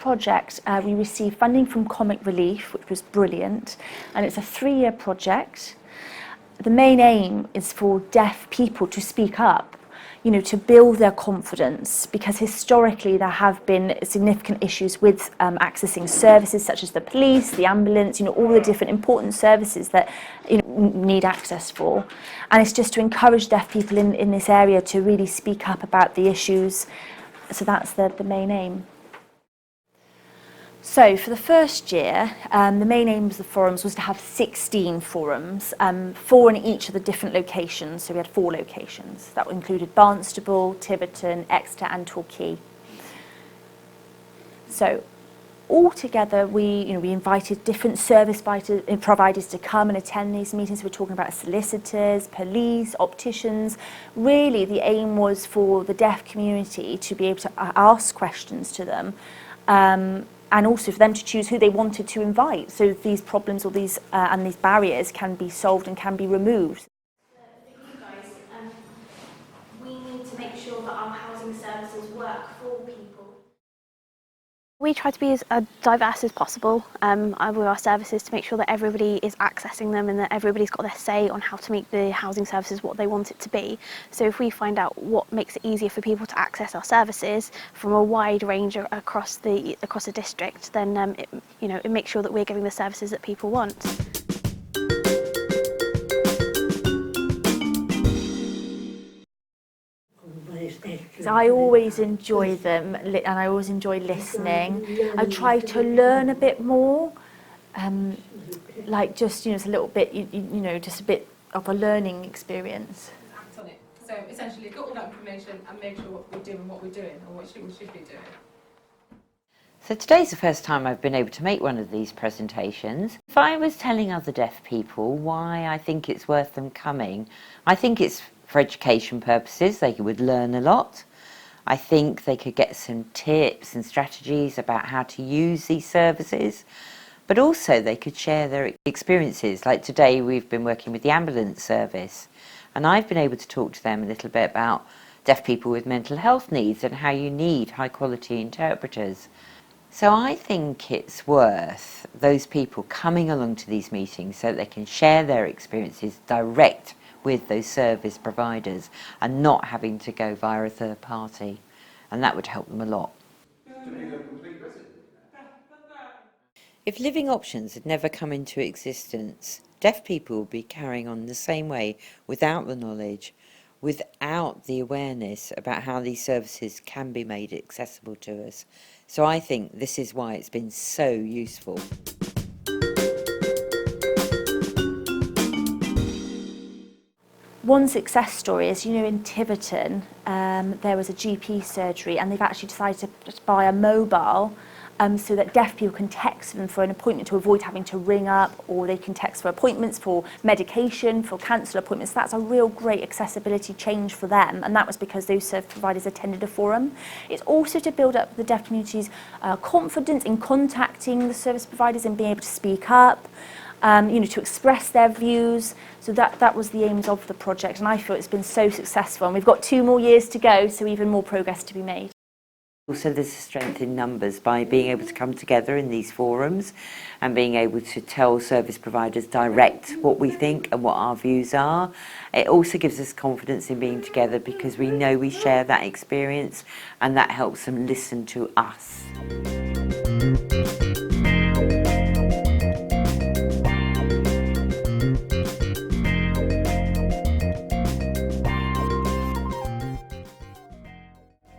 project, we received funding from Comic Relief, which was brilliant, and it's a 3-year project. The main aim is for deaf people to speak up, to build their confidence, because historically there have been significant issues with accessing services such as the police, the ambulance, all the different important services that need access for. And it's just to encourage deaf people in this area to really speak up about the issues. So that's the main aim. So for the first year, the main aim of the forums was to have 16 forums, 4 in each of the different locations. So we had 4 locations. That included Barnstaple, Tiverton, Exeter and Torquay. So altogether, we invited different service providers to come and attend these meetings. We're talking about solicitors, police, opticians. Really, the aim was for the deaf community to be able to ask questions to them, and also for them to choose who they wanted to invite, so these problems or these barriers can be solved and can be removed. For you guys, we need to make sure that our housing services work for people. We try to be as diverse as possible with our services to make sure that everybody is accessing them and that everybody's got their say on how to make the housing services what they want it to be. So if we find out what makes it easier for people to access our services from a wide range across the district, then it makes sure that we're giving the services that people want. So I always enjoy them, and I always enjoy listening. I try to learn a bit more, it's a little bit, just a bit of a learning experience. Act on it. So essentially, get all that information and make sure what we're doing, what we're doing, and what we should be doing. So today's the first time I've been able to make one of these presentations. If I was telling other deaf people why I think it's worth them coming, I think it's for education purposes. They would learn a lot. I think they could get some tips and strategies about how to use these services, but also they could share their experiences. Like today we've been working with the ambulance service, and I've been able to talk to them a little bit about deaf people with mental health needs and how you need high quality interpreters. So I think it's worth those people coming along to these meetings so that they can share their experiences direct with those service providers and not having to go via a third party, and that would help them a lot. If Living Options had never come into existence, deaf people would be carrying on the same way without the knowledge, without the awareness about how these services can be made accessible to us. So I think this is why it's been so useful. One success story is, in Tiverton, there was a GP surgery, and they've actually decided to buy a mobile so that deaf people can text them for an appointment to avoid having to ring up, or they can text for appointments, for medication, for cancel appointments. That's a real great accessibility change for them, and that was because those service providers attended a forum. It's also to build up the deaf community's confidence in contacting the service providers and being able to speak up, to express their views. So that was the aims of the project, and I feel it's been so successful, and we've got 2 more years to go, so even more progress to be made. Also, there's a strength in numbers by being able to come together in these forums and being able to tell service providers direct what we think and what our views are. It also gives us confidence in being together because we know we share that experience, and that helps them listen to us.